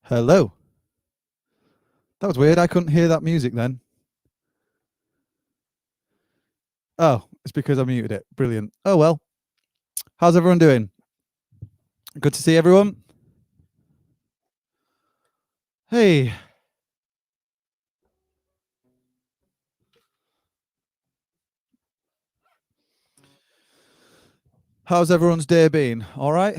Hello. That was weird. I couldn't hear that music then. Oh, it's because I muted it. Brilliant. Oh, well. How's everyone doing? Good to see everyone. Hey. How's everyone's day been? All right?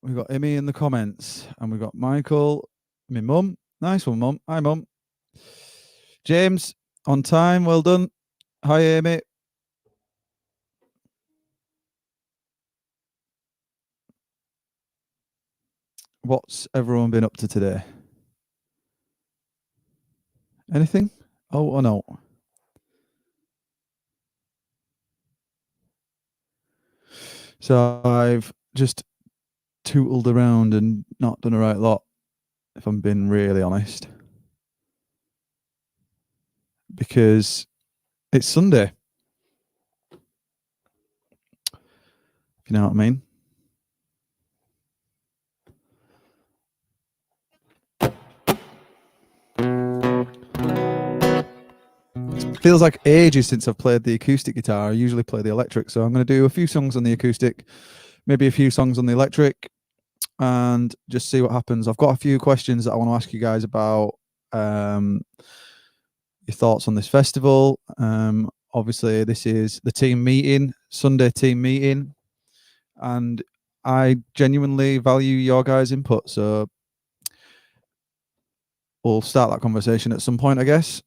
We've got Emmy in the comments and we've got Michael, my mum. Nice one, mum. Hi, mum. James, on time. Well done. Hi, Amy. What's everyone been up to today? Anything? Oh, or no? So I've just tootled around and not done a right lot, if I'm being really honest. Because it's Sunday. If you know what I mean. It feels like ages since I've played the acoustic guitar. I usually play the electric, so I'm going to do a few songs on the acoustic, maybe a few songs on the electric, and just see what happens. I've got a few questions that I want to ask you guys about your thoughts on this festival. Obviously, this is the team meeting, Sunday team meeting, and I genuinely value your guys' input. So we'll start that conversation at some point, I guess.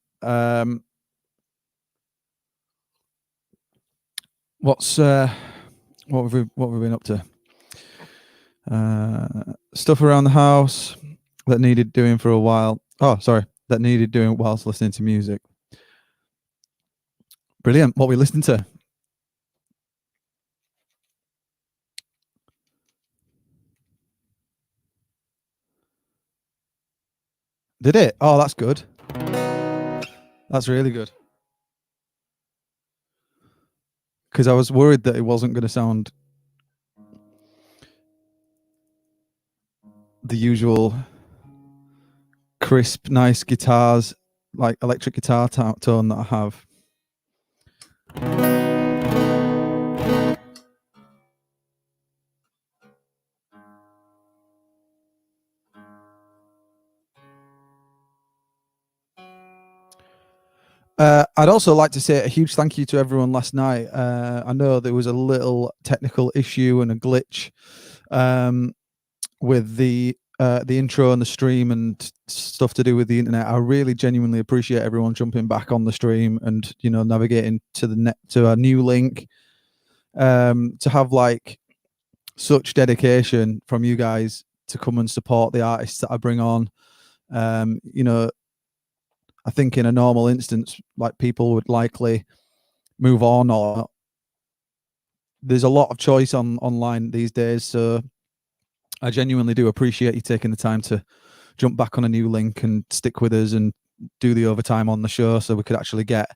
What have we been up to? Stuff around the house that needed doing for a while. Oh, sorry, that needed doing whilst listening to music. Brilliant. What we listening to? Did it? Oh, that's good. That's really good. Because I was worried that it wasn't going to sound the usual crisp, nice guitars, like electric guitar tone that I have. I'd also like to say a huge thank you to everyone last night. I know there was a little technical issue and a glitch with the intro and the stream and stuff to do with the internet. I really genuinely appreciate everyone jumping back on the stream and navigating to a new link. To have like such dedication from you guys to come and support the artists that I bring on. I think in a normal instance, like people would likely move on, or there's a lot of choice online these days. So I genuinely do appreciate you taking the time to jump back on a new link and stick with us and do the overtime on the show so we could actually get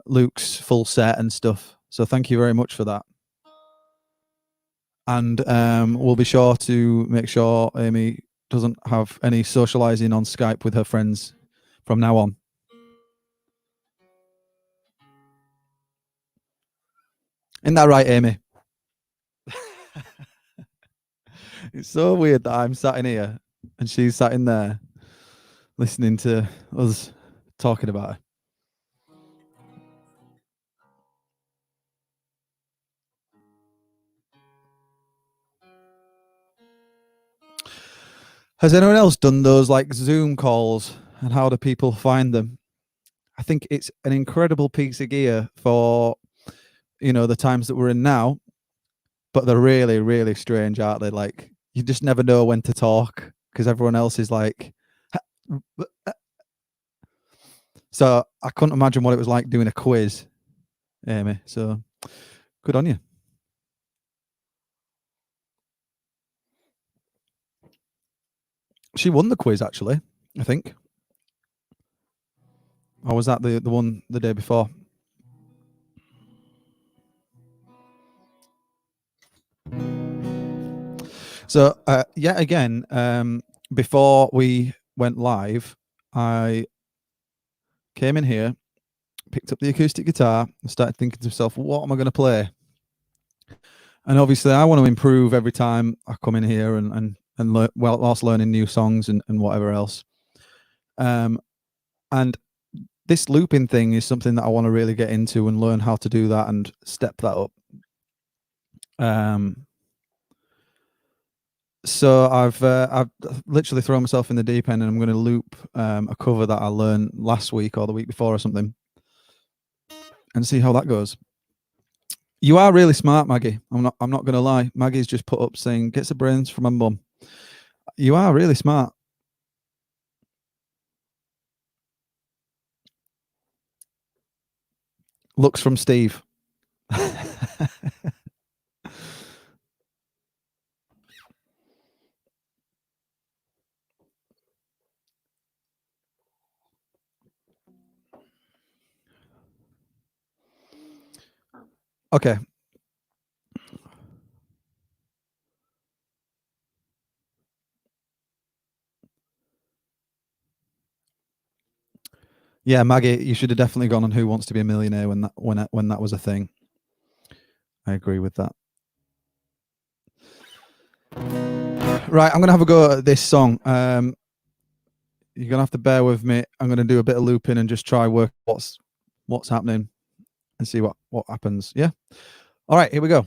Luke's full set and stuff. So thank you very much for that. And we'll be sure to make sure Amy doesn't have any socializing on Skype with her friends from now on. Isn't that right, Amy? It's so weird that I'm sat in here and she's sat in there listening to us talking about her. Has anyone else done those like Zoom calls, and how do people find them? I think it's an incredible piece of gear for the times that we're in now, but they're really, really strange, aren't they? Like you just never know when to talk because everyone else is like. So I couldn't imagine what it was like doing a quiz, Amy. So good on you. She won the quiz, actually, I think. Or was that the one the day before? So yet again, before we went live, I came in here, picked up the acoustic guitar, and started thinking to myself, what am I going to play? And obviously, I want to improve every time I come in here and whilst learning new songs and whatever else. And this looping thing is something that I want to really get into and learn how to do that and step that up. So I've literally thrown myself in the deep end, and I'm going to loop a cover that I learned last week or the week before or something, and see how that goes. You are really smart, Maggie. I'm not going to lie. Maggie's just put up saying, "Gets the brains from my mum." You are really smart. Looks from Steve. Okay. Yeah, Maggie, you should have definitely gone on Who Wants to Be a Millionaire when that was a thing. I agree with that. Right, I'm gonna have a go at this song. You're gonna have to bear with me. I'm gonna do a bit of looping and just try work what's happening and see what happens. Yeah. All right, here we go.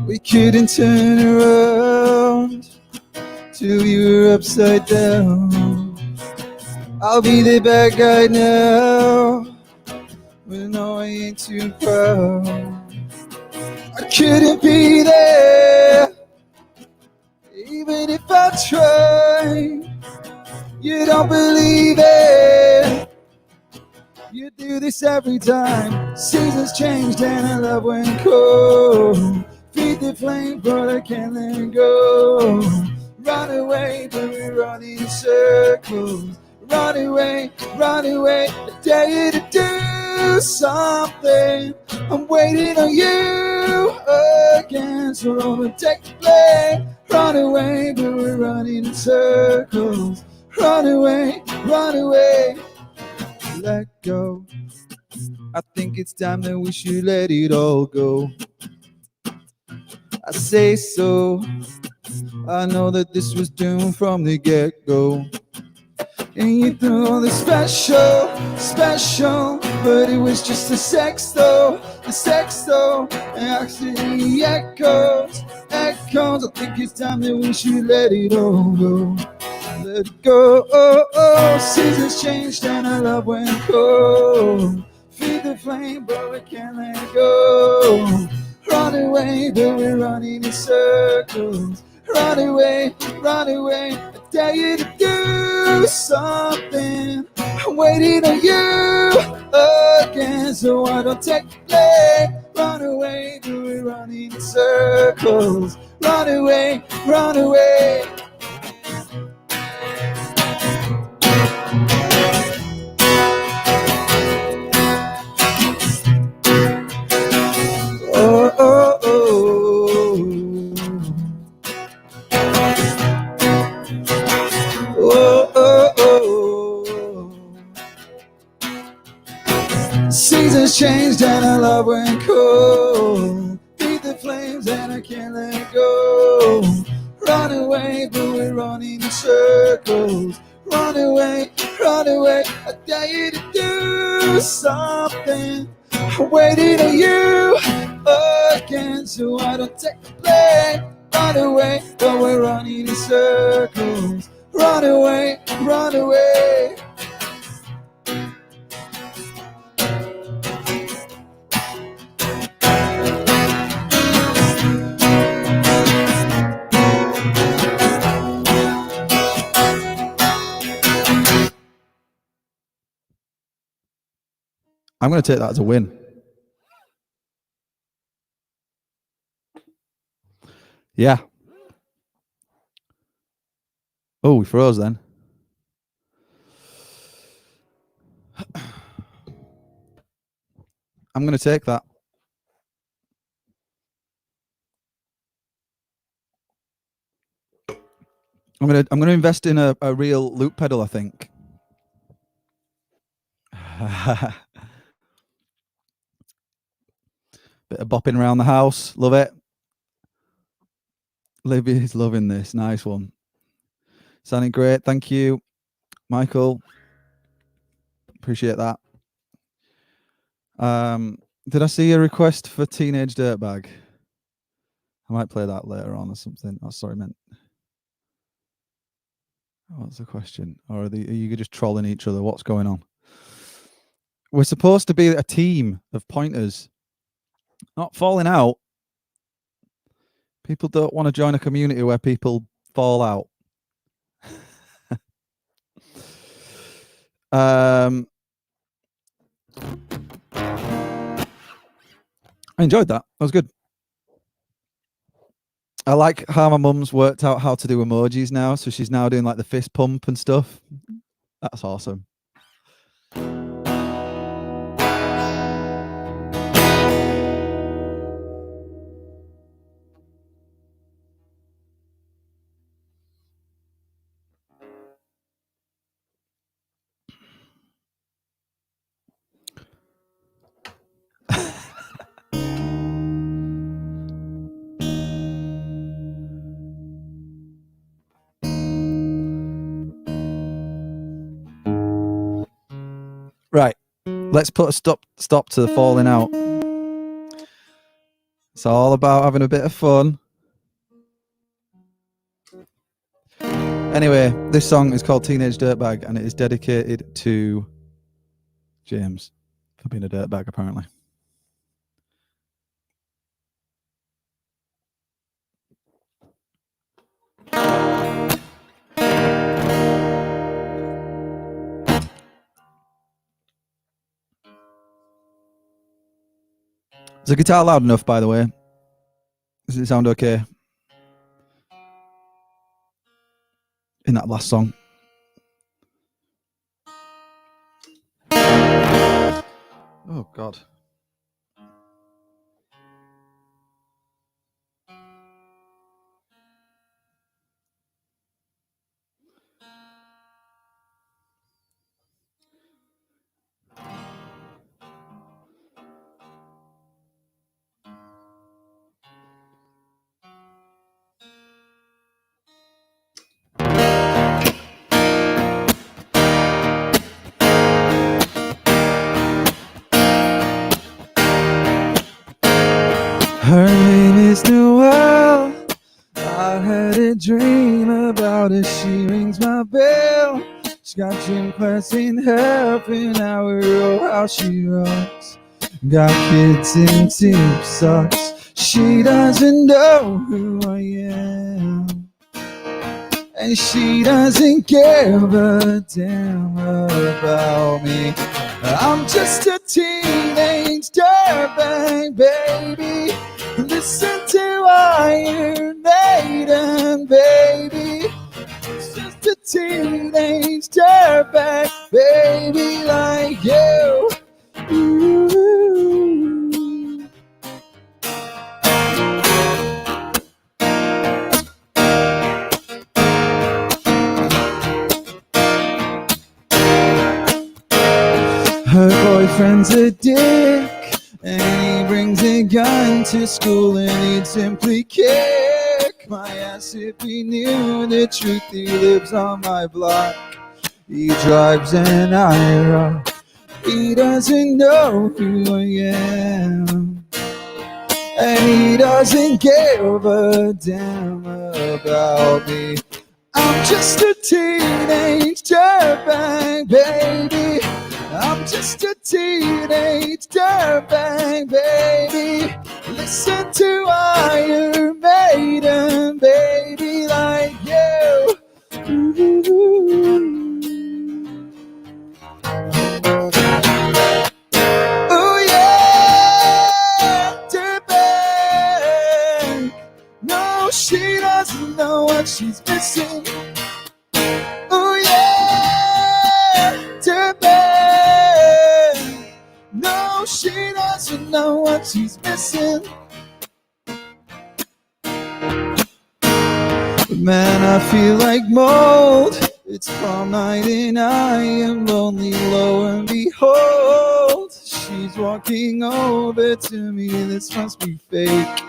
We couldn't turn around till we were upside down. I'll be the bad guy now, but no, I ain't too proud. I couldn't be there, even if I tried. You don't believe it. You do this every time. Seasons changed and our love went cold. Feed the flame, but I can't let go. Run away, but we're running in circles. Run away, I dare you to do something. I'm waiting on you again, so don't take the blame. Run away, but we're running in circles. Run away, let go. I think it's time that we should let it all go. I say so. I know that this was doomed from the get-go. And you thought all this special, but it was just the sex though, and actually echoes comes, I think it's time that we should let it all go. Let it go. Oh, oh. Seasons changed and our love went cold. Feed the flame, but we can't let it go. Run away, but we're running in circles. Run away, I dare you to do something. I'm waiting on you again, so I don't take the blame. Run away, but we're running in circles. Run away, run away. Oh, oh, oh. Oh, oh, oh. Seasons changed and our love went cold. Beat the flames and I can't let go. Run away, but we're running in circles. Run away, I dare you to do something. I'm waiting on you again, so I don't take the blame. Run away, but we're running in circles. Run away, run away. I'm going to take that as a win. Yeah. Oh, we froze then. I'm going to take that. I'm going to invest in a real loop pedal, I think. Bit of bopping around the house. Love it. Libby is loving this. Nice one. Sounding great. Thank you, Michael. Appreciate that. Did I see a request for Teenage Dirtbag? I might play that later on or something. Oh, sorry, meant. What's the question? Or are you just trolling each other? What's going on? We're supposed to be a team of pointers, not falling out. People don't want to join a community where people fall out. I enjoyed that. That was good. I like how my mum's worked out how to do emojis now. So she's now doing like the fist pump and stuff. That's awesome. Right. Let's put a stop to the falling out. It's all about having a bit of fun. Anyway, this song is called Teenage Dirtbag and it is dedicated to James for being a dirtbag, apparently. Is the guitar loud enough, by the way? Does it sound okay? In that last song. Oh, God. as she rings my bell. She's got gym class in half an hour, oh how she rocks. Got kids in tube socks. She doesn't know who I am, and she doesn't give a damn about me. I'm just a teenage dirtbag, baby. Listen to Iron Maiden, baby. It's just a teenage dirtbag, baby, like you. Ooh. Her boyfriend's a dick, and he brings a gun to school, and he'd simply kick my ass if he knew the truth. He lives on my block, he drives an IRA, he doesn't know who I am, and he doesn't give a damn about me. I'm just a teenage dirtbag, baby. I'm just a teenage dirtbag, baby. Listen to Iron Maiden, baby, like you. Oh yeah, dirtbag. No, she doesn't know what she's missing. Oh yeah, dirtbag. No, she doesn't know what she's missing. Man, I feel like mold. It's prom night and I am lonely, lo and behold. She's walking over to me, this must be fake.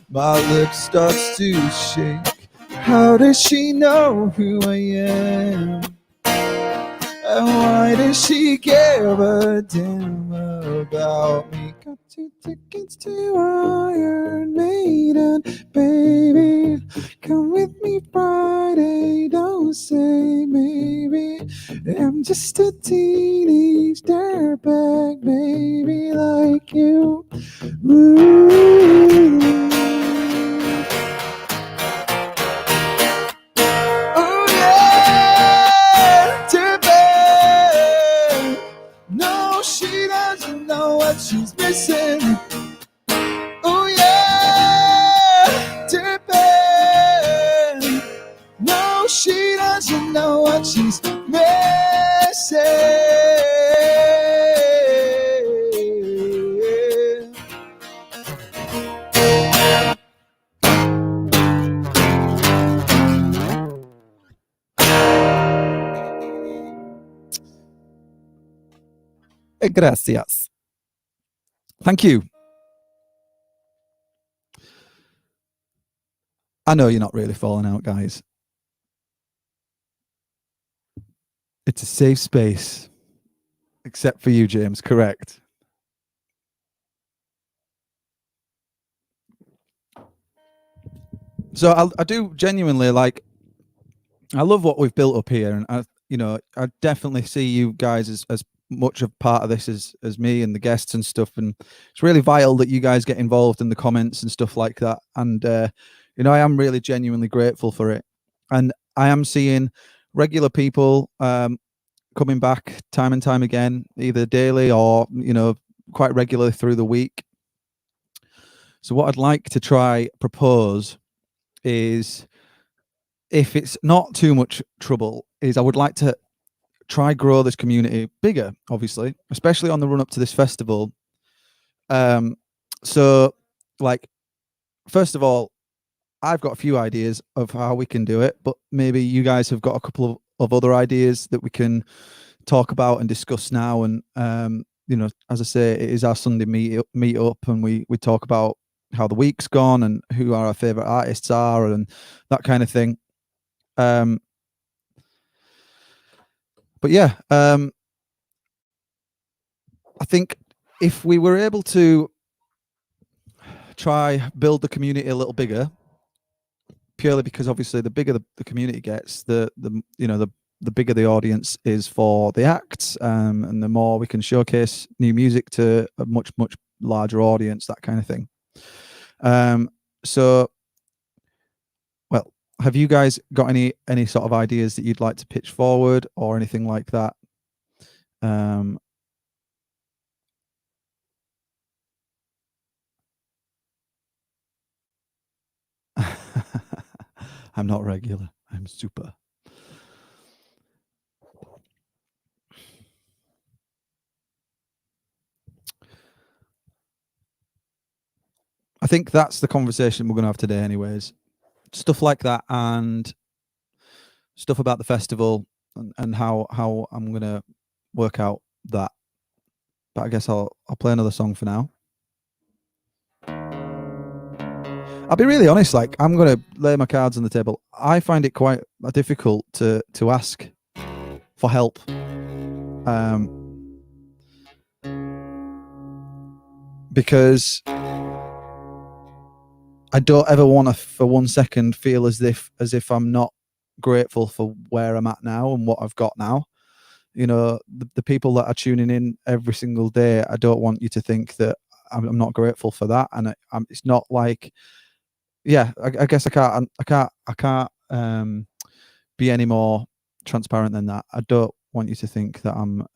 My lip starts to shake. How does she know who I am? And why does she give a damn about me? Got 2 tickets to Iron Maiden, baby. Come with me Friday, don't say maybe. I'm just a teenage dirtbag, baby, like you. Ooh. Oh yeah, dirtbag. No, she doesn't know what she's missing. Oh yeah, dirtbag. No, she doesn't know what she's missing. Gracias. Thank you. I know you're not really falling out, guys. It's a safe space. Except for you, James, correct. So I do genuinely like, I love what we've built up here, and I definitely see you guys as much of part of this as me and the guests and stuff, and it's really vital that you guys get involved in the comments and stuff like that, and I am really genuinely grateful for it, and I am seeing regular people coming back time and time again, either daily or quite regularly through the week. So what I'd like to try propose is, if it's not too much trouble, is I would like to try grow this community bigger, obviously, especially on the run up to this festival. So like, first of all, I've got a few ideas of how we can do it, but maybe you guys have got a couple of other ideas that we can talk about and discuss now. And as I say, it is our Sunday meet up, and we talk about how the week's gone and who our favorite artists are and that kind of thing. But yeah, I think if we were able to try build the community a little bigger, purely because obviously the bigger the community gets, the bigger the audience is for the acts, and the more we can showcase new music to a much larger audience, that kind of thing. So, well, have you guys got any sort of ideas that you'd like to pitch forward or anything like that? I'm not regular, I'm super. I think that's the conversation we're going to have today anyways. Stuff like that, and stuff about the festival, and how I'm going to work out that. But I guess I'll play another song for now. I'll be really honest, like, I'm going to lay my cards on the table. I find it quite difficult to ask for help. Because I don't ever want to for one second feel as if I'm not grateful for where I'm at now and what I've got now. You know, the people that are tuning in every single day, I don't want you to think that I'm not grateful for that. And it's not like, yeah, I guess I can't be any more transparent than that. I don't want you to think that I'm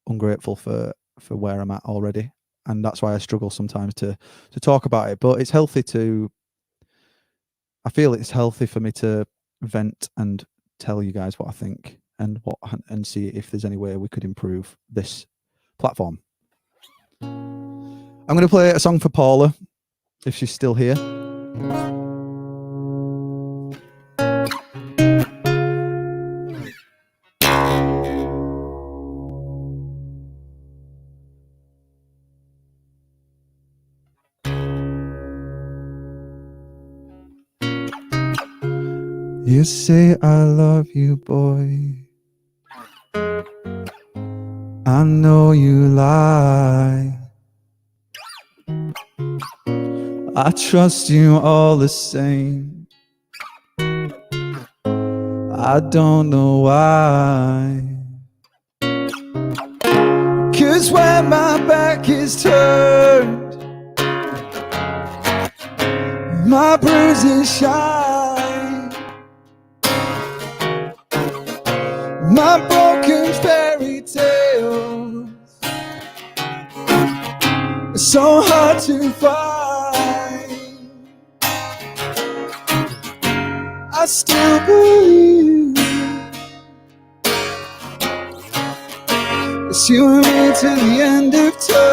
ungrateful for where I'm at already, and that's why I struggle sometimes to talk about it. But it's healthy I feel it's healthy for me to vent and tell you guys what I think and see if there's any way we could improve this platform. I'm going to play a song for Paula, if she's still here. You say I love you, boy. I know you lie. I trust you all the same. I don't know why. 'Cause when my back is turned, my bruises shine. My broken fairy tales are so hard to find. I still believe it's you and me to the end of time.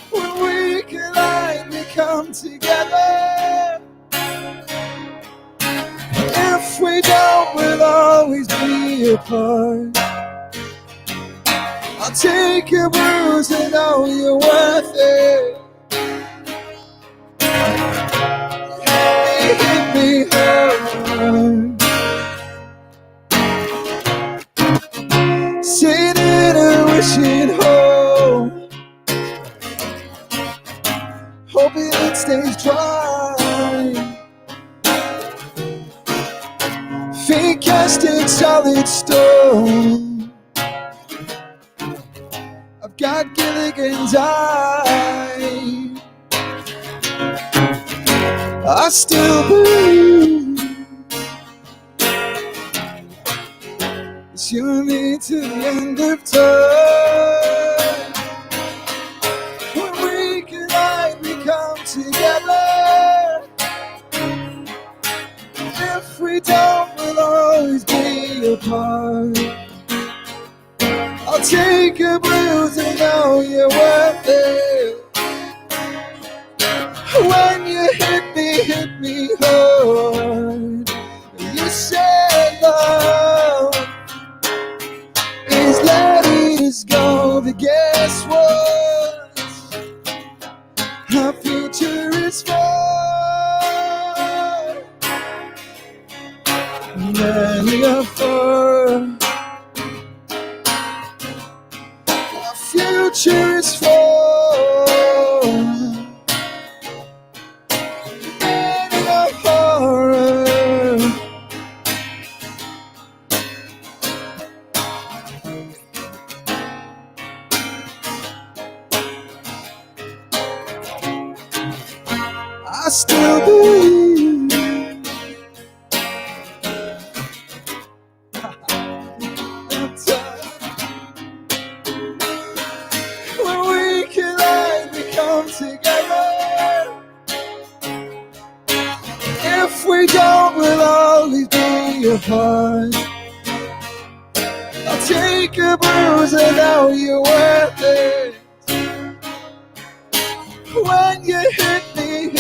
When we collide, we come together. If we don't, we'll always be apart. I'll take your bruise and know you're worth it. Hit me hard. Sitting and wishing home, hoping it stays dry. Feet cast in solid stone. I've got Gilligan's eye. I still believe it's you and me to the end of time. When we collide, we come together. If we don't, we'll always be apart. I'll take a bruise and know you're worth it. When you hit me hard. You said love is letting us go, but guess what? Our future is far. Many are far. Our future is far. your heart. I'll take a bruise and now you're worth it. When you hit me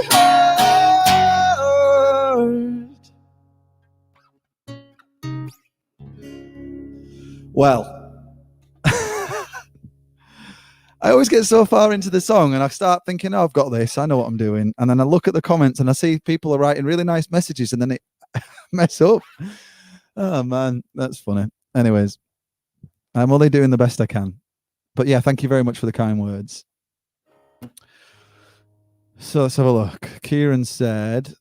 hard. Well, I always get so far into the song and I start thinking, oh, I've got this, I know what I'm doing. And then I look at the comments and I see people are writing really nice messages and then it mess up. Oh man, that's funny. Anyways, I'm only doing the best I can. But yeah, thank you very much for the kind words. So let's have a look. Kieran said,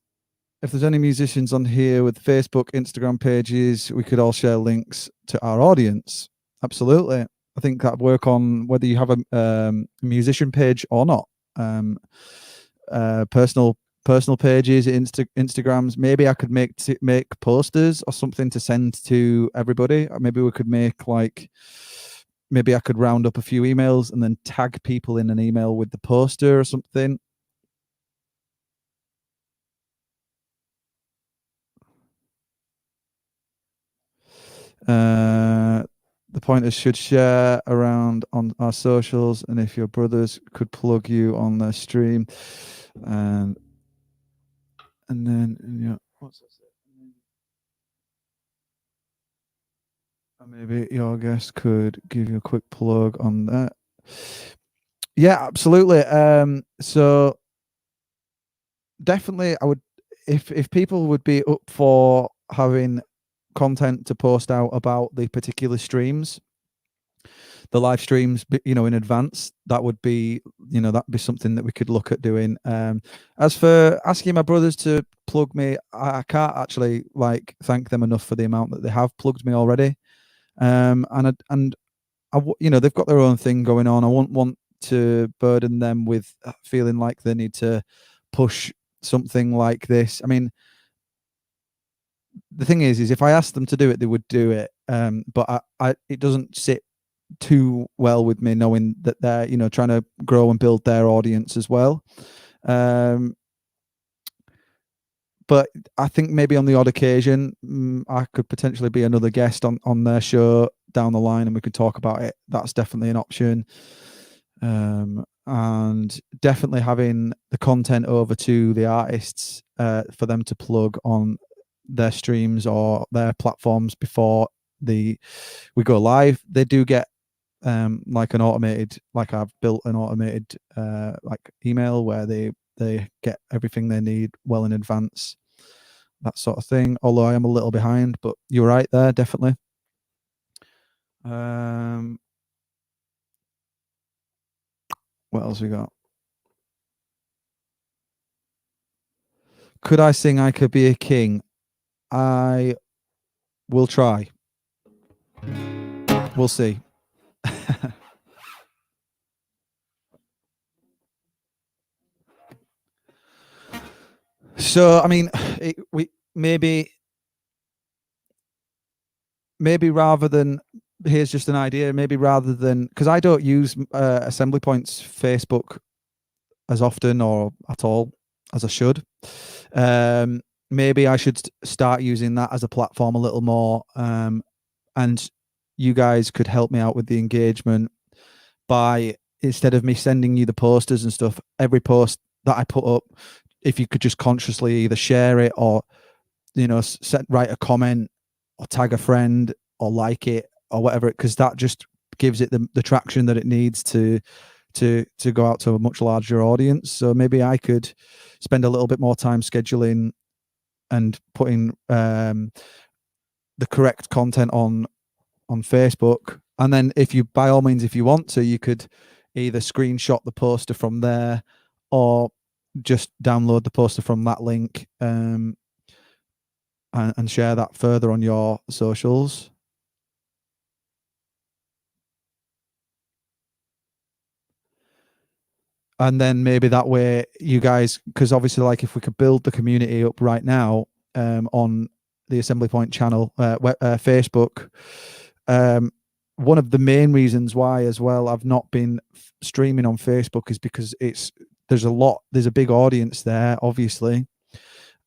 if there's any musicians on here with Facebook, Instagram pages, we could all share links to our audience. Absolutely. I think that'd work on whether you have a musician page or not. Personal pages, Instagrams. Maybe I could make posters or something to send to everybody. Or maybe we could make maybe I could round up a few emails and then tag people in an email with the poster or something. The pointers should share around on our socials, and if your brothers could plug you on their stream, and then what's this? Maybe your guest could give you a quick plug on that. Yeah, absolutely. So definitely, I would, if people would be up for having content to post out about the particular streams, the live streams, in advance, that would be, that'd be something that we could look at doing. As for asking my brothers to plug me, I can't actually thank them enough for the amount that they have plugged me already. And they've got their own thing going on. I won't want to burden them with feeling like they need to push something like this. I mean, the thing is if I asked them to do it, they would do it. But it doesn't sit too well with me knowing that they're, trying to grow and build their audience as well. But I think maybe on the odd occasion, I could potentially be another guest on their show down the line and we could talk about it. That's definitely an option. And definitely having the content over to the artists for them to plug on their streams or their platforms before we go live. They do get I've built an automated email where they get everything they need well in advance, that sort of thing. Although I am a little behind, but you're right there, definitely. What else we got? Could I sing I Could Be a King? I will try. We'll see. So, I mean, maybe rather than, here's just an idea, maybe rather than, because I don't use Assembly Point's Facebook as often or at all as I should. Maybe I should start using that as a platform a little more. And you guys could help me out with the engagement by, instead of me sending you the posters and stuff, every post that I put up, if you could just consciously either share it or, write a comment or tag a friend or like it or whatever, because that just gives it the traction that it needs to go out to a much larger audience. So maybe I could spend a little bit more time scheduling and putting the correct content on Facebook. And then if you, by all means, if you want to, you could either screenshot the poster from there or just download the poster from that link and share that further on your socials. And then maybe that way you guys, because obviously if we could build the community up right now on the Assembly Point channel, Facebook, one of the main reasons why as well I've not been streaming on Facebook is because there's a big audience there, obviously.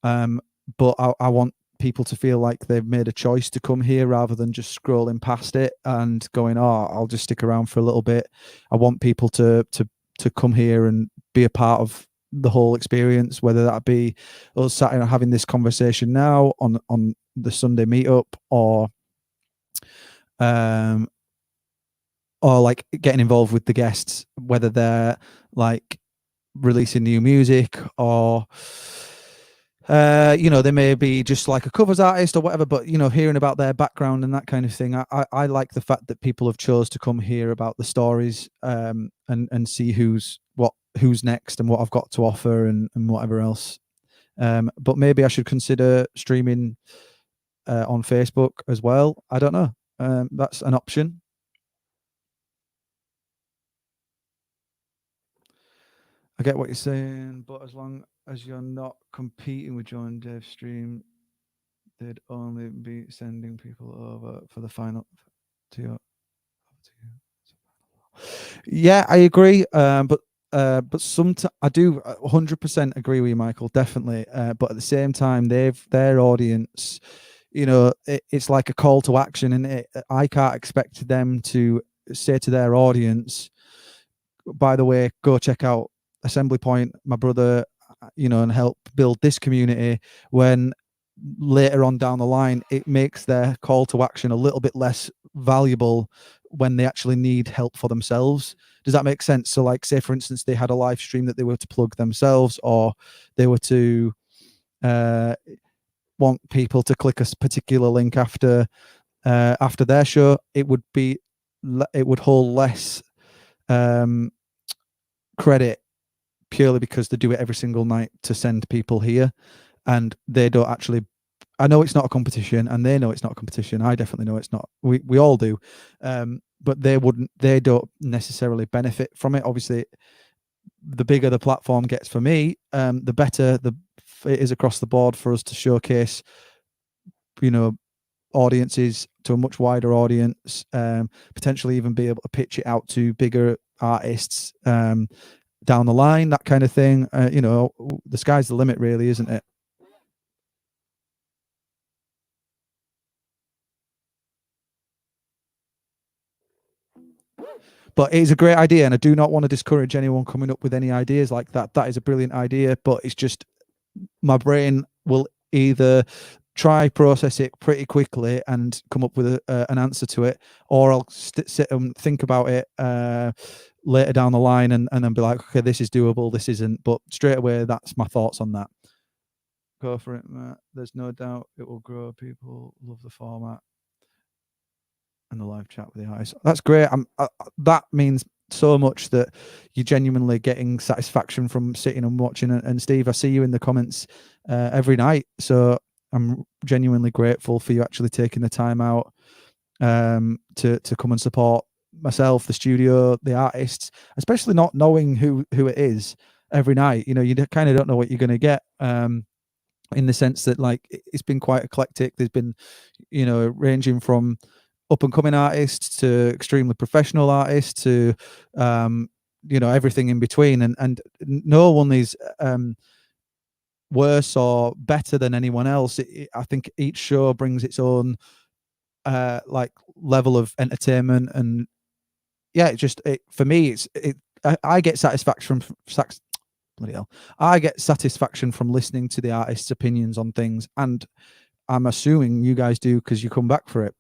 But I want people to feel like they've made a choice to come here rather than just scrolling past it and going, "Oh, I'll just stick around for a little bit." I want people to come here and be a part of the whole experience, whether that be us sat and having this conversation now on the Sunday meetup, or like getting involved with the guests, whether they're like releasing new music, or they may be just like a covers artist or whatever, but hearing about their background and that kind of thing. I like the fact that people have chose to come hear about the stories, and see who's next and what I've got to offer, and whatever else. But maybe I should consider streaming on Facebook as well. I don't know. That's an option. I get what you're saying, but as long as you're not competing with Joe and Dave's stream, they'd only be sending people over for the final to you. Yeah, I agree. But sometimes I do 100% agree with you, Michael. Definitely. But at the same time, their audience, it's like a call to action, and I can't expect them to say to their audience, "By the way, go check out Assembly Point, my brother, and help build this community," when later on down the line it makes their call to action a little bit less valuable when they actually need help for themselves. Does that make sense? So like, say for instance, they had a live stream that they were to plug themselves, or they were to want people to click a particular link after their show, it would hold less credit, purely because they do it every single night to send people here, and they don't actually. I know it's not a competition, and they know it's not a competition. I definitely know it's not. We all do, but they don't necessarily benefit from it. Obviously, the bigger the platform gets for me, the better it is across the board for us to showcase, audiences to a much wider audience, potentially even be able to pitch it out to bigger artists down the line, that kind of thing. The sky's the limit, really, isn't it? But it's a great idea, and I do not want to discourage anyone coming up with any ideas like that. That is a brilliant idea, but it's just my brain will either try process it pretty quickly and come up with an answer to it, or I'll sit and think about it later down the line, and then be like, okay, this is doable, this isn't. But straight away, that's my thoughts on that. Go for it, Matt. There's no doubt it will grow. People love the format and the live chat with the artists. That's great. That means so much that you're genuinely getting satisfaction from sitting and watching. And Steve, I see you in the comments every night, so I'm genuinely grateful for you actually taking the time out to come and support myself, the studio, the artists, especially not knowing who it is every night. You kind of don't know what you're going to get, in the sense that, like, it's been quite eclectic. There's been, ranging from up and coming artists to extremely professional artists to everything in between, and no one is worse or better than anyone else. I think each show brings its own like level of entertainment, and yeah, for me, I get satisfaction from bloody hell. I get satisfaction from listening to the artists' opinions on things, and I'm assuming you guys do because you come back for it.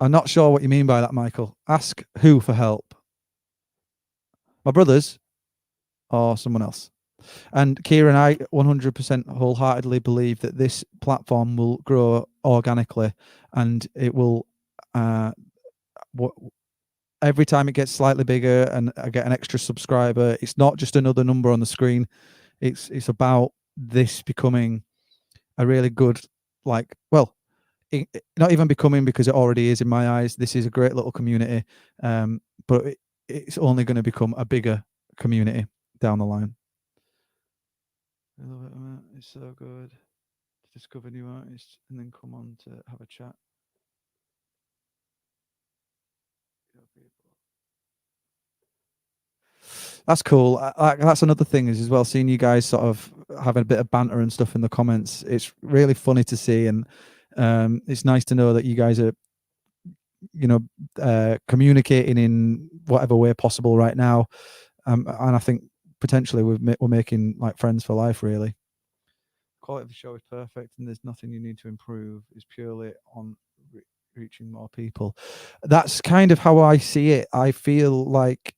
I'm not sure what you mean by that, Michael. Ask who for help. My brothers or someone else? And Kieran, I 100% wholeheartedly believe that this platform will grow organically, and it will. Every time it gets slightly bigger and I get an extra subscriber, it's not just another number on the screen. It's about this becoming a really good, like, well, not even becoming, because it already is in my eyes. This is a great little community, but it's only going to become a bigger community down the line. I love it, man. It's so good to discover new artists and then come on to have a chat. That's cool. That's another thing is as well, seeing you guys sort of having a bit of banter and stuff in the comments. It's really funny to see, and it's nice to know that you guys are, communicating in whatever way possible right now. And I think potentially we're making like friends for life, really. Quality of the show is perfect, and there's nothing you need to improve. It's purely on reaching more people. That's kind of how I see it. I feel like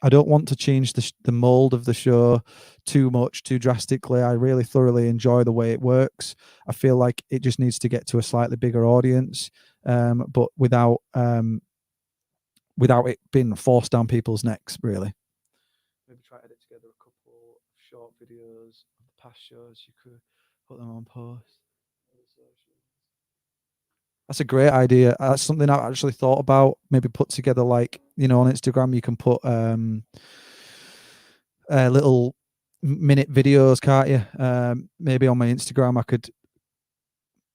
I don't want to change the mold of the show too much, too drastically. I really thoroughly enjoy the way it works. I feel like it just needs to get to a slightly bigger audience, but without it being forced down people's necks, really. Maybe try to edit together a couple of short videos of the past shows. You could put them on post. That's a great idea. That's something I've actually thought about. Maybe put together, like, on Instagram, you can put little minute videos, can't you? Maybe on my Instagram, I could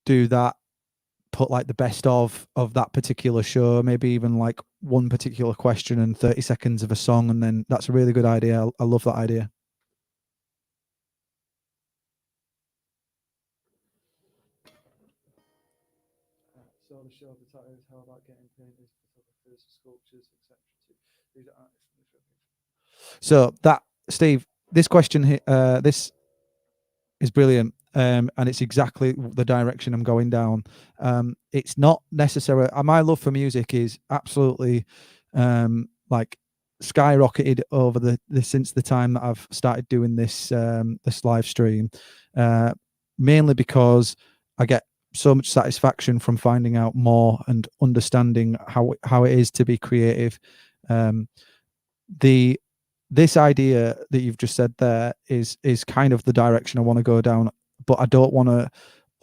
do that. Put like the best of that particular show. Maybe even like one particular question and 30 seconds of a song, and then that's a really good idea. I love that idea. So the show of the title is how about getting painters, photographers, sculptures, etc. So that, Steve, this question, this is brilliant, and it's exactly the direction I'm going down. It's not necessarily my love for music is absolutely like skyrocketed over the since the time that I've started doing this this live stream, mainly because I get so much satisfaction from finding out more and understanding how it is to be creative. This idea that you've just said there is kind of the direction I want to go down, but I don't want to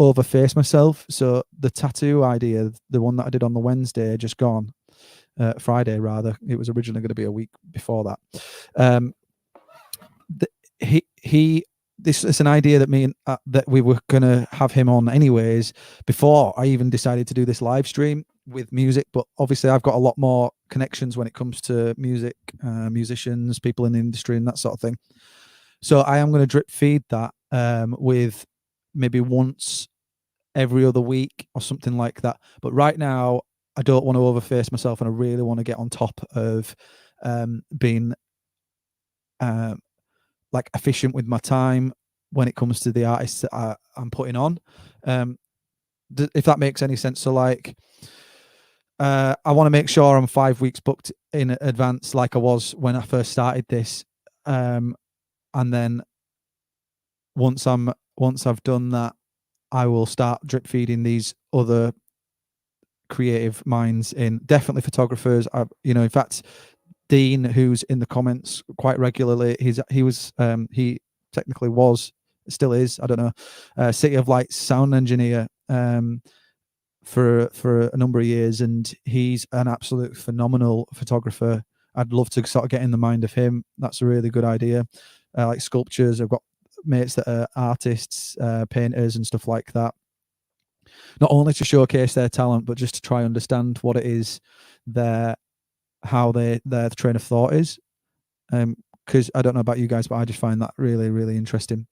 overface myself. So the tattoo idea, the one that I did on the Wednesday, just gone, Friday rather. It was originally going to be a week before that. This is an idea that that we were going to have him on anyways before I even decided to do this live stream with music. But obviously I've got a lot more connections when it comes to music, musicians, people in the industry and that sort of thing. So I am going to drip feed that with maybe once every other week or something like that. But right now I don't want to overface myself, and I really want to get on top of being like efficient with my time when it comes to the artists that I'm putting on. If that makes any sense. So like, I want to make sure I'm 5 weeks booked in advance, like I was when I first started this. And then once I've done that, I will start drip feeding these other creative minds in. Definitely photographers. In fact, Dean, who's in the comments quite regularly, he technically was, still is, I don't know, City of Lights sound engineer for a number of years, and he's an absolute phenomenal photographer. I'd love to sort of get in the mind of him. That's a really good idea. Like sculptures, I've got mates that are artists, painters and stuff like that. Not only to showcase their talent, but just to try and understand what it is how their train of thought is. Because I don't know about you guys, but I just find that really, really interesting.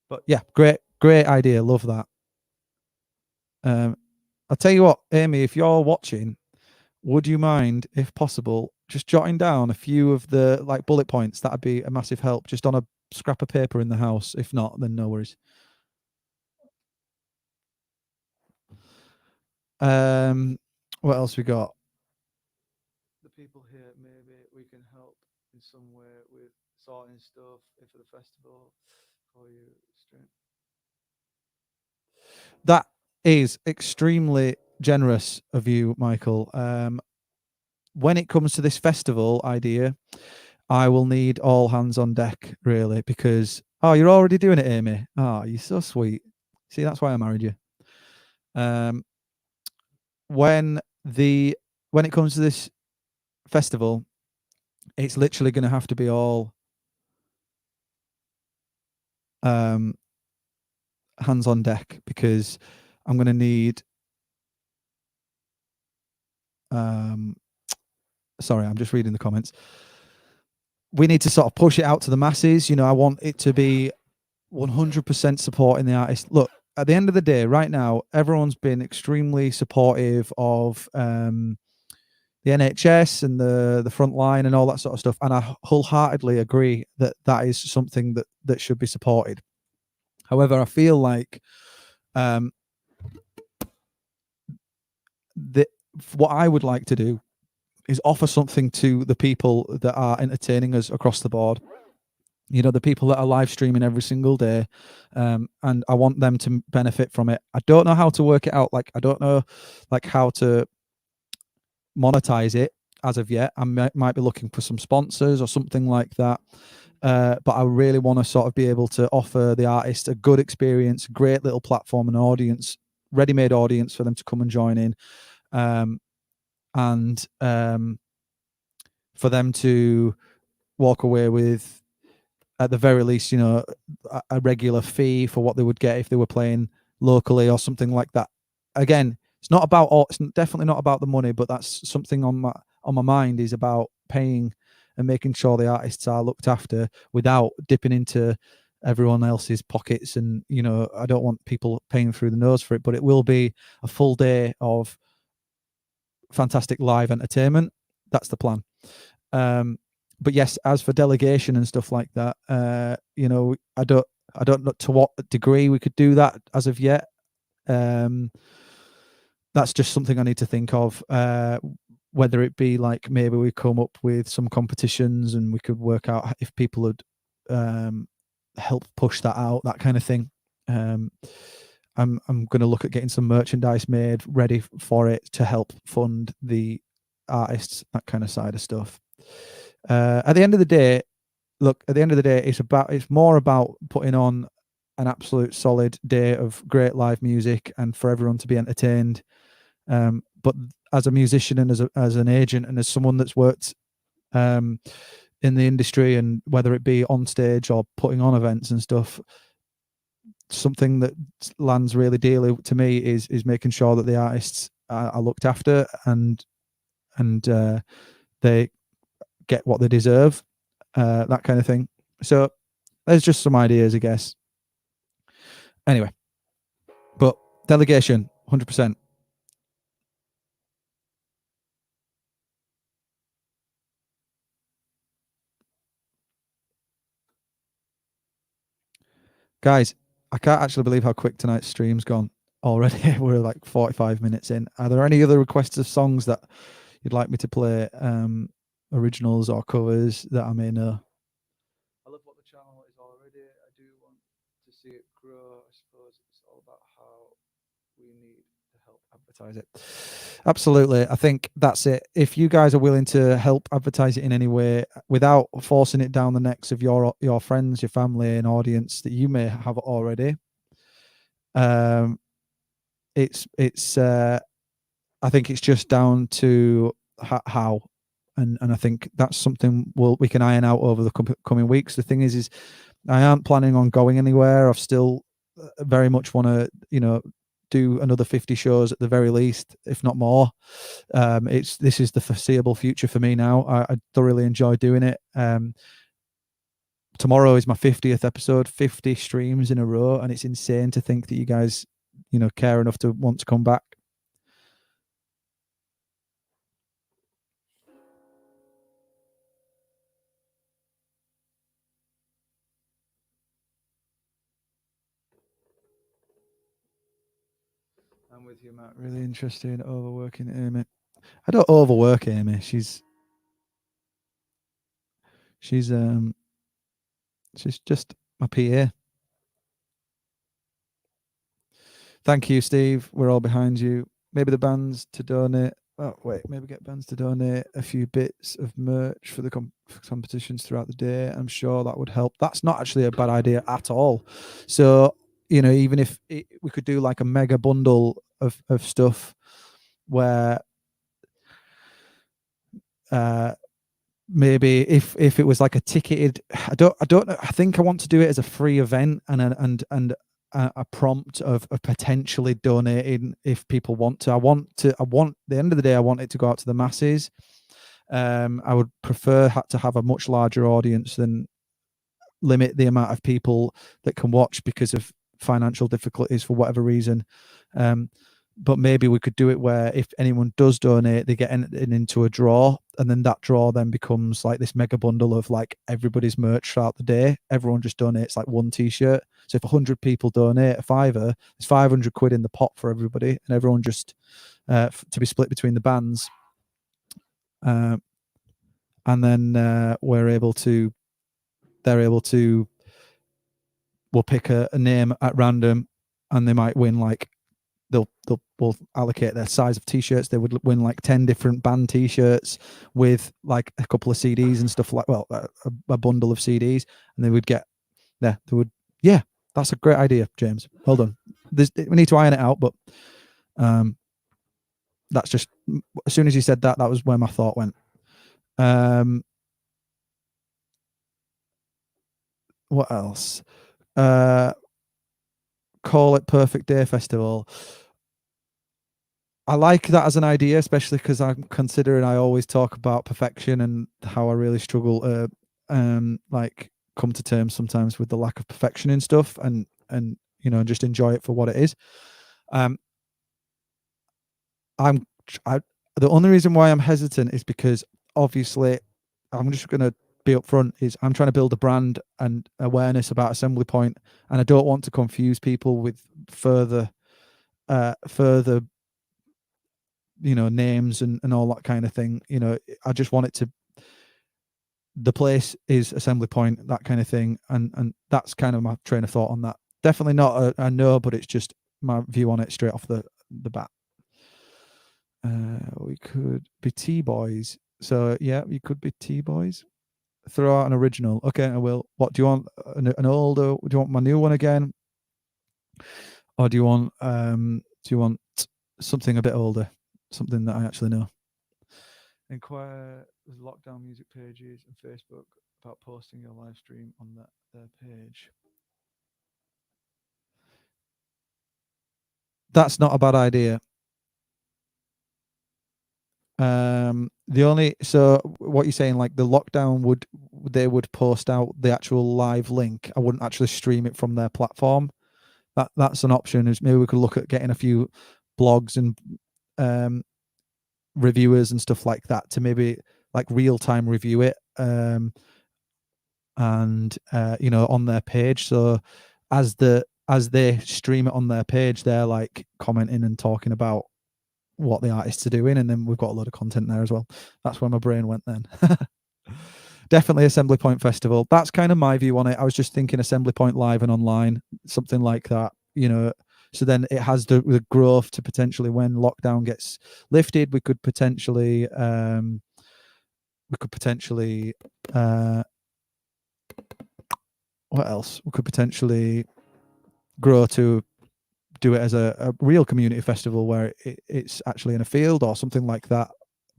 But yeah, great idea. Love that. I'll tell you what, Amy, if you're watching, would you mind, if possible, just jotting down a few of the like bullet points? That'd be a massive help, just on a scrap of paper in the house. If not, then no worries. What else we got? The people here, maybe we can help in some way with sorting stuff for the festival for you. That is extremely generous of you, Michael. When it comes to this festival idea, I will need all hands on deck, really, because you're already doing it, Amy. You're so sweet. See, that's why I married you. When it comes to this festival, it's literally going to have to be all hands on deck, because I'm going to need sorry, I'm just reading the comments. We need to sort of push it out to the masses. I want it to be 100% supporting the artist. Look, at the end of the day, right now, everyone's been extremely supportive of the NHS and the front line and all that sort of stuff. And I wholeheartedly agree that that is something that should be supported. However, I feel like what I would like to do is offer something to the people that are entertaining us across the board. The people that are live streaming every single day, and I want them to benefit from it. I don't know how to work it out. Like, I don't know how to monetize it as of yet. I might be looking for some sponsors or something like that. But I really want to sort of be able to offer the artist a good experience, a great little platform, an audience, ready-made audience for them to come and join in, and for them to walk away with, at the very least, a regular fee for what they would get if they were playing locally or something like that. Again, it's definitely not about the money, but that's something on my mind, is about paying and making sure the artists are looked after without dipping into everyone else's pockets. And I don't want people paying through the nose for it, but it will be a full day of fantastic live entertainment. That's the plan. But yes, as for delegation and stuff like that, I don't know to what degree we could do that as of yet. That's just something I need to think of. Whether it be like, maybe we come up with some competitions and we could work out if people would help push that out, that kind of thing. I'm going to look at getting some merchandise made ready for it to help fund the artists, that kind of side of stuff. At the end of the day, it's more about putting on an absolute solid day of great live music and for everyone to be entertained. But as a musician and as an agent and as someone that's worked in the industry, and whether it be on stage or putting on events and stuff, something that lands really dearly to me is making sure that the artists are looked after and they get what they deserve, that kind of thing. So there's just some ideas, I guess. Anyway, but delegation, 100%. Guys, I can't actually believe how quick tonight's stream's gone already. We're like 45 minutes in. Are there any other requests of songs that you'd like me to play, originals or covers that I may know? I love what the channel is already. I do want to see it grow. I suppose it's all about how we need to help advertise it. Absolutely. I think that's it. If you guys are willing to help advertise it in any way without forcing it down the necks of your friends, your family, and audience that you may have already, it's I think it's just down to how, and I think that's something we can iron out over the coming weeks. The thing is I aren't planning on going anywhere. I've still very much want to do another 50 shows at the very least, if not more. This is the foreseeable future for me now. I thoroughly enjoy doing it. Tomorrow is my 50th episode, 50 streams in a row, and it's insane to think that you guys care enough to want to come back. I'm with you, Matt. Really interesting. Overworking Amy. I don't overwork Amy. She's just my PA. Thank you, Steve. We're all behind you. Maybe the bands to donate. Oh wait, maybe get bands to donate a few bits of merch for the competitions throughout the day. I'm sure that would help. That's not actually a bad idea at all. So even if we could do like a mega bundle of stuff where maybe if it was like a ticketed, I don't know, I think I want to do it as a free event and a prompt of potentially donating if people want to. I want the end of the day, I want it to go out to the masses. I would prefer to have a much larger audience than limit the amount of people that can watch because of financial difficulties for whatever reason. But maybe we could do it where if anyone does donate, they get into a draw, and then that draw then becomes like this mega bundle of like everybody's merch throughout the day. Everyone just donates like one t-shirt. So if 100 people donate a fiver, there's 500 quid in the pot for everybody, and everyone just to be split between the bands. And then they're able to, we'll pick a name at random, and they might win like we'll allocate their size of t-shirts. They would win like 10 different band t-shirts with like a couple of CDs and stuff like, well, a bundle of CDs, and they would get there. They would, yeah, that's a great idea, James. Well done. We need to iron it out, but that's just, as soon as you said that, that was where my thought went. What else? Call it Perfect Day Festival. I like that as an idea, especially because I'm considering I always talk about perfection and how I really struggle to like come to terms sometimes with the lack of perfection in stuff, and you know, just enjoy it for what it is. The only reason why I'm hesitant is because obviously I'm just going to be upfront, is I'm trying to build a brand and awareness about Assembly Point, and I don't want to confuse people with further you know, names and all that kind of thing. You know, I just want it to, the place is Assembly Point, that kind of thing, and that's kind of my train of thought on that. Definitely not a no, but it's just my view on it straight off the bat. We could be T-Boys. So yeah, you could be T-Boys. Throw out an original. Okay, I will. What do you want? An older? Do you want my new one again, or do you want something a bit older, something that I actually know? Inquire with lockdown music pages and Facebook about posting your live stream on their page. That's not a bad idea. The only, so what you're saying, like the lockdown they would post out the actual live link. I wouldn't actually stream it from their platform. That's an option. Is maybe we could look at getting a few blogs and reviewers and stuff like that to maybe like real time review it. And you know, on their page. So as they stream it on their page, they're like commenting and talking about what the artists are doing, and then we've got a lot of content there as well. That's where my brain went then. Definitely Assembly Point Festival. That's kind of my view on it. I was just thinking Assembly Point live and online, something like that, you know. So then it has the growth to potentially, when lockdown gets lifted, we could potentially what else? We could potentially grow to do it as a real community festival where it's actually in a field or something like that.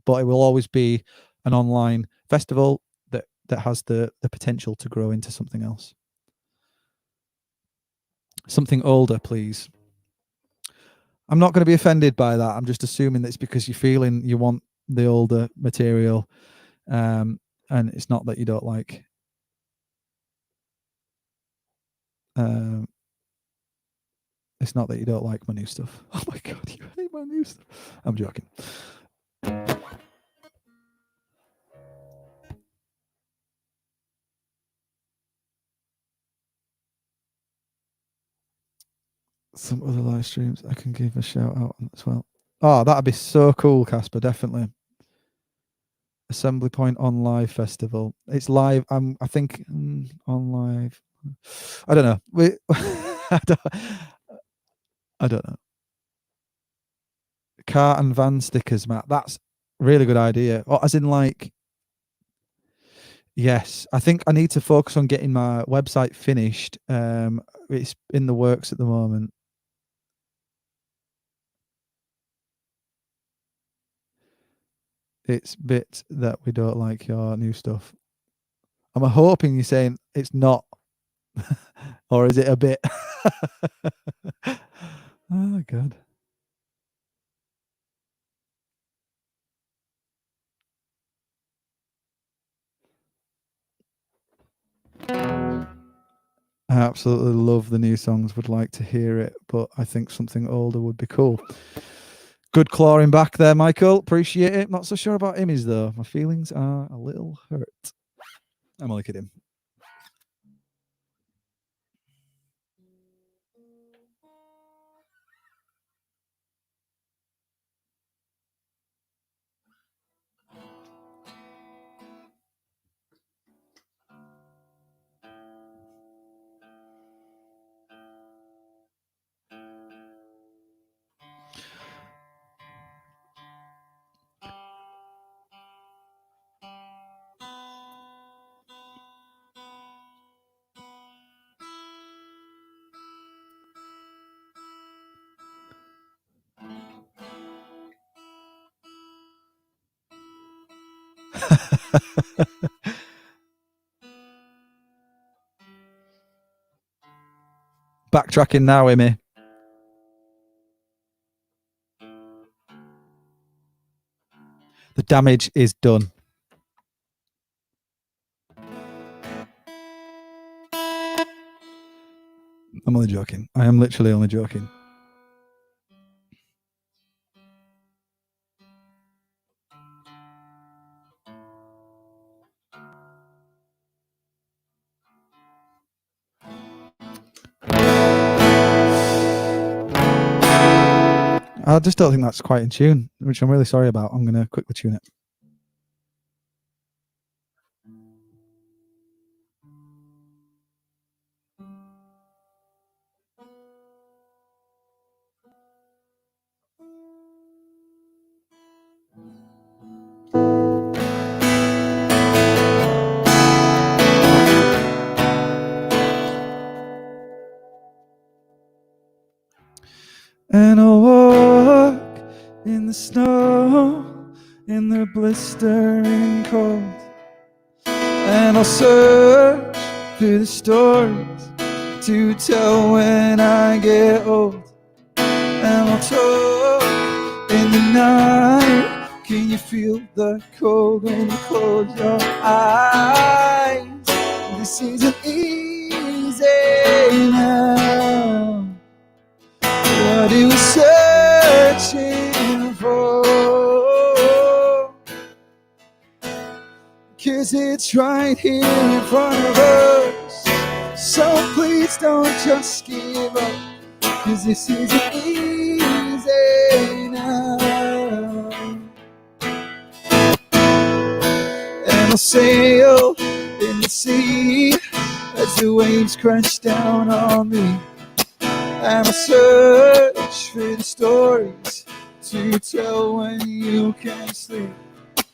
But it will always be an online festival that has the potential to grow into something else. Something older, please. I'm not going to be offended by that. I'm just assuming that it's because you're feeling you want the older material, and it's not that you don't like. It's not that you don't like my new stuff. Oh my god, you hate my new stuff. I'm joking. Some other live streams I can give a shout out on as well. Oh, that'd be so cool, Casper. Definitely. Assembly Point on Live Festival. It's live. I think on live. I don't know. I don't know. Car and van stickers, Matt. That's a really good idea. Or as in like, yes, I think I need to focus on getting my website finished. It's in the works at the moment. it's bit that we don't like your new stuff. I'm hoping you're saying it's not, or is it a bit? Oh, God. I absolutely love the new songs, would like to hear it, but I think something older would be cool. Good clawing back there, Michael. Appreciate it. Not so sure about Immies, though. My feelings are a little hurt. I'm only kidding. Backtracking now, Immy. The damage is done. I'm only joking. I am literally only joking. I just don't think that's quite in tune, which I'm really sorry about. I'm going to quickly tune it. And I'll walk in the snow, in the blistering cold, and I'll search through the stories to tell when I get old. And I'll talk in the night. Can you feel the cold when you close your eyes? This isn't easy now. What are we searching for? 'Cause it's right here in front of us. So please don't just give up, 'cause this isn't easy now. And I'll sail in the sea as the waves crash down on me. And I'll search for the stories to tell when you can sleep.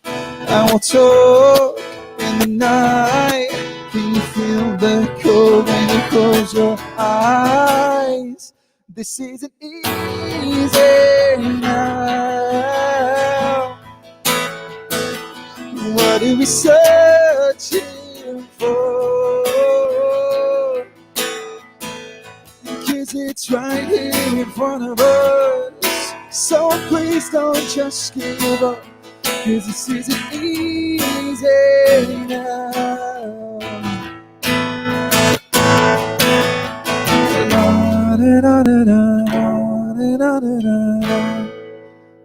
And we'll talk in the night. Can you feel the cold when you close your eyes? This isn't easy now. What are we searching for? 'Cause it's right here in front of us. So please don't just give up, 'cause this isn't easy now.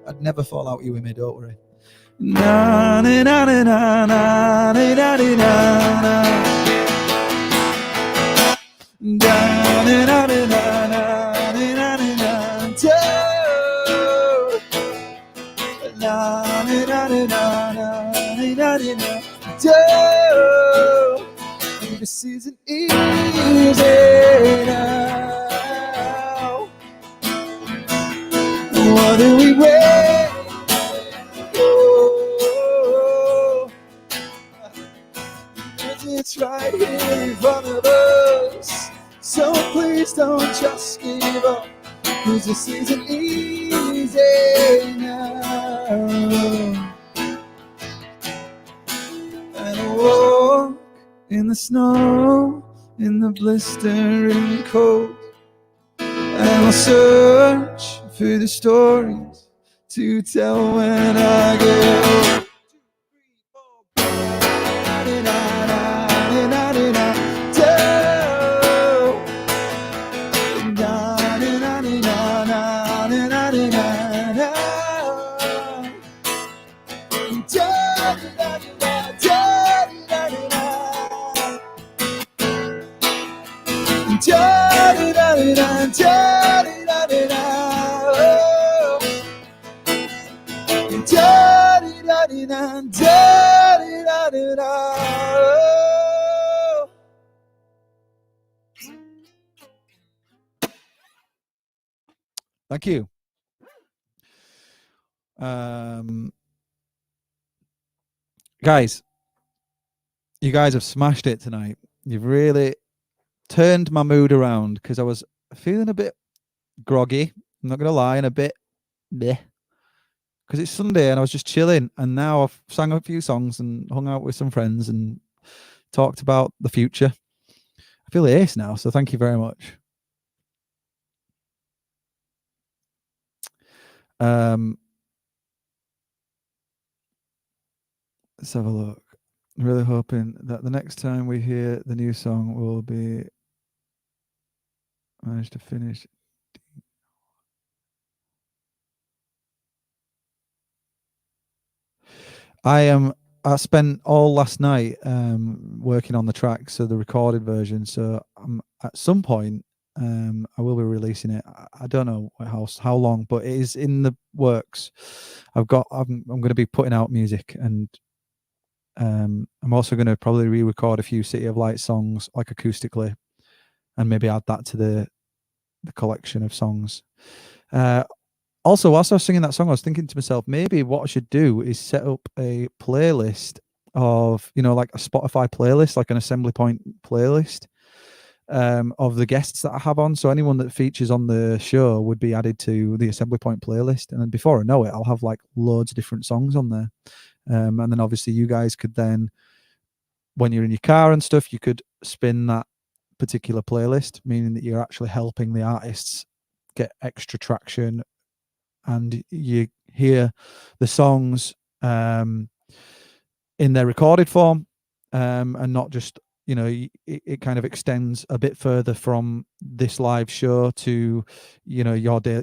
I'd never fall out you with me, don't worry. Na na na na na na na na na. Da na na na na na na na. Na na na na na na na. This isn't easy now. What are we waiting for? It's right here in front of us. So please don't just give up, 'cause this isn't easy now. in the snow, in the blistering cold. And I'll search for the stories to tell when I get old. Thank you. Guys, you guys have smashed it tonight. You've really turned my mood around because I was feeling a bit groggy. I'm not going to lie, and a bit bleh. Because it's Sunday and I was just chilling. And now I've sang a few songs and hung out with some friends and talked about the future. I feel ace now, so thank you very much. Let's have a look. I'm really hoping that the next time we hear the new song will be managed to finish. I spent all last night working on the track, so the recorded version. So at some point I will be releasing it. I don't know how long, but it is in the works. I'm going to be putting out music, and I'm also going to probably re-record a few City of Light songs, like acoustically, and maybe add that to the collection of songs. Also, whilst I was singing that song, I was thinking to myself, maybe what I should do is set up a playlist of, like a Spotify playlist, like an Assembly Point playlist of the guests that I have on. So anyone that features on the show would be added to the Assembly Point playlist. And then before I know it, I'll have like loads of different songs on there. And then obviously you guys could then, when you're in your car and stuff, you could spin that particular playlist, meaning that you're actually helping the artists get extra traction, and you hear the songs in their recorded form, and not just, it kind of extends a bit further from this live show to, your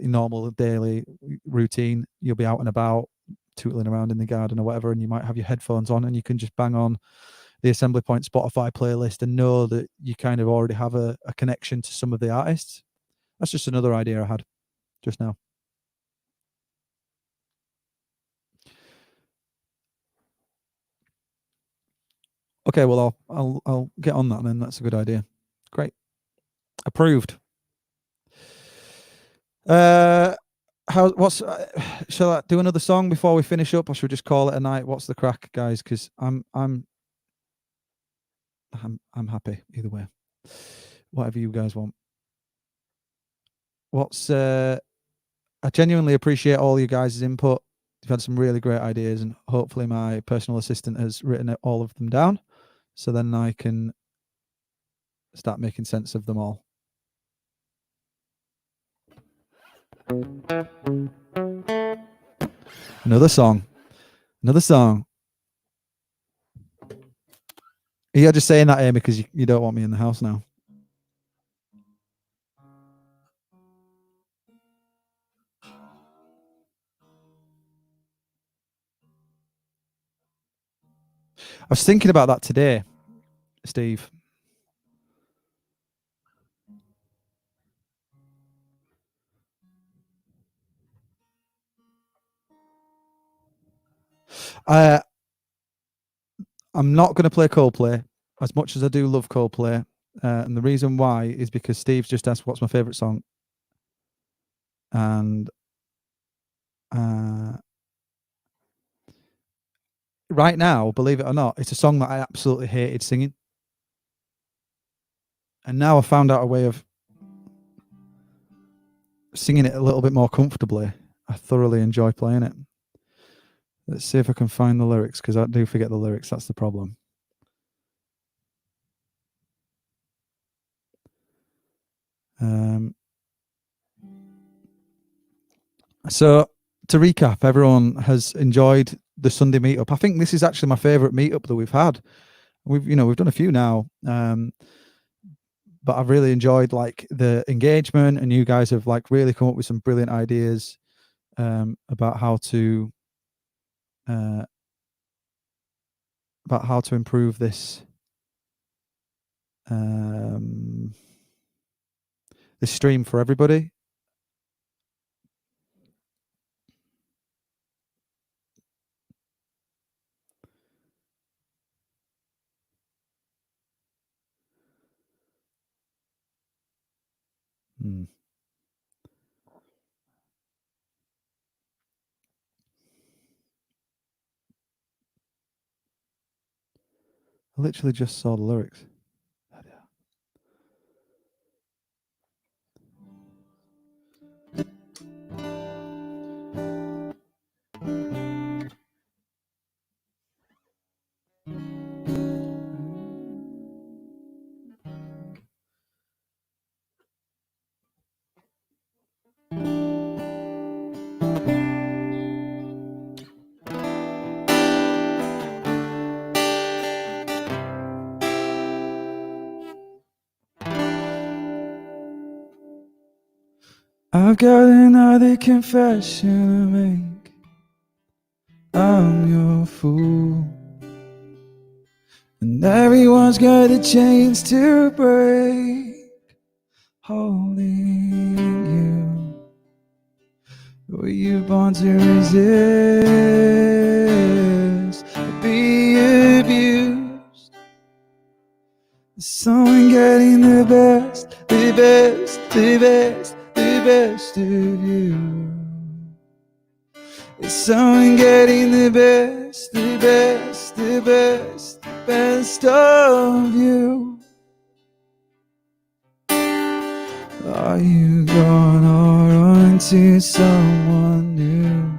normal daily routine. You'll be out and about, tootling around in the garden or whatever, and you might have your headphones on and you can just bang on the Assembly Point Spotify playlist and know that you kind of already have a connection to some of the artists. That's just another idea I had just now. Okay, well, I'll get on that then. That's a good idea. Great. Approved. Shall I do another song before we finish up, or should we just call it a night? What's the crack, guys? Because I'm happy either way. Whatever you guys want. I genuinely appreciate all you guys' input. You've had some really great ideas, and hopefully my personal assistant has written all of them down, so then I can start making sense of them all. Another song. You're just saying that, Amy, because you don't want me in the house now. I was thinking about that today, Steve. I'm not going to play Coldplay, as much as I do love Coldplay. And the reason why is because Steve's just asked what's my favourite song. And right now, believe it or not, it's a song that I absolutely hated singing. And now I found out a way of singing it a little bit more comfortably. I thoroughly enjoy playing it. Let's see if I can find the lyrics, because I do forget the lyrics. That's the problem. So to recap, everyone has enjoyed the Sunday meetup. I think this is actually my favorite meetup that we've had. We've done a few now, but I've really enjoyed like the engagement, and you guys have like really come up with some brilliant ideas about how to improve this this stream for everybody. I literally just saw the lyrics. I've got another confession to make. I'm your fool, and everyone's got a chains to break, holding you. Were you born to resist or be abused? Is someone getting the best, the best, the best, the best of you? Is someone getting the best, the best, the best, the best of you? Are you gonna run to someone new?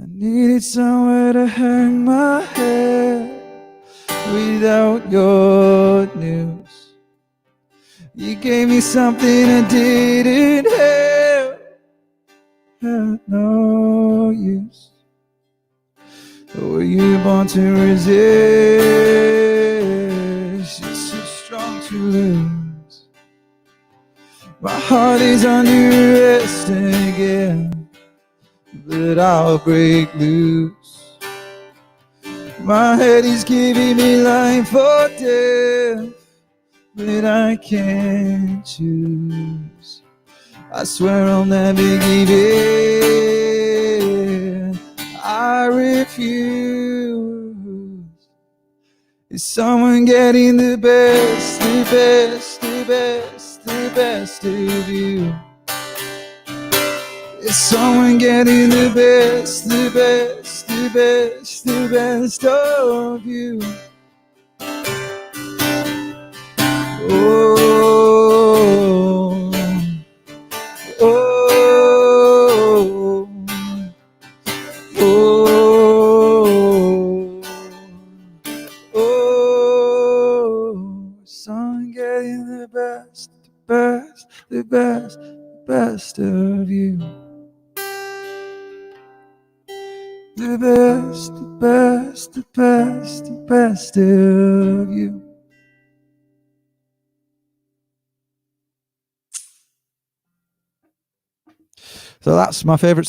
I needed somewhere to hang my head without your news. You gave me something I didn't have, had no use. Were you born to resist? You're so strong to lose. My heart is under arrest again, but I'll break loose. My head is giving me life or death, but I can't choose. I swear I'll never give in. I refuse. Is someone getting the best, the best, the best, the best of you? Is someone getting the best, the best, the best, the best of you? Oh, oh, oh, oh. Someone getting the best, the best, the best, the best of you. The best, the best, the best, the best of you. So that's my favourite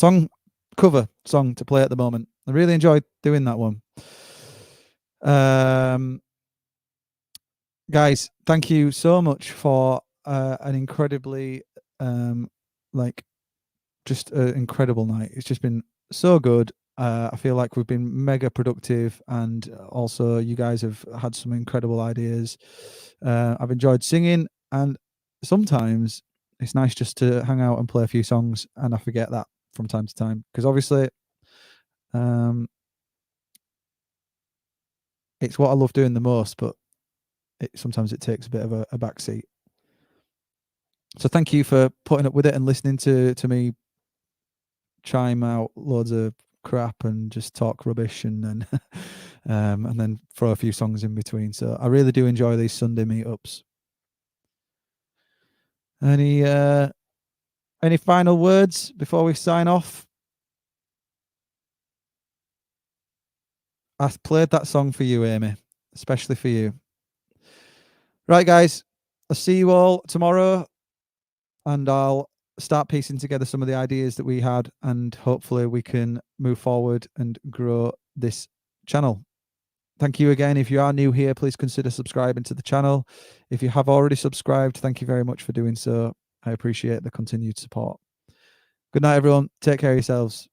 cover song to play at the moment. I really enjoyed doing that one. Guys, thank you so much for an incredibly just an incredible night. It's just been so good. I feel like we've been mega productive, and also you guys have had some incredible ideas. I've enjoyed singing, and sometimes it's nice just to hang out and play a few songs, and I forget that from time to time, because obviously it's what I love doing the most, but sometimes it takes a bit of a backseat. So thank you for putting up with it and listening to me chime out loads of crap and just talk rubbish, and then and then throw a few songs in between. So I really do enjoy these Sunday meetups. Any final words before we sign off? I played that song for you, Amy, especially for you. Right, guys, I'll see you all tomorrow, and I'll start piecing together some of the ideas that we had, and hopefully we can move forward and grow this channel. Thank you again. If you are new here, please consider subscribing to the channel. If you have already subscribed, thank you very much for doing so. I appreciate the continued support. Good night, everyone. Take care of yourselves.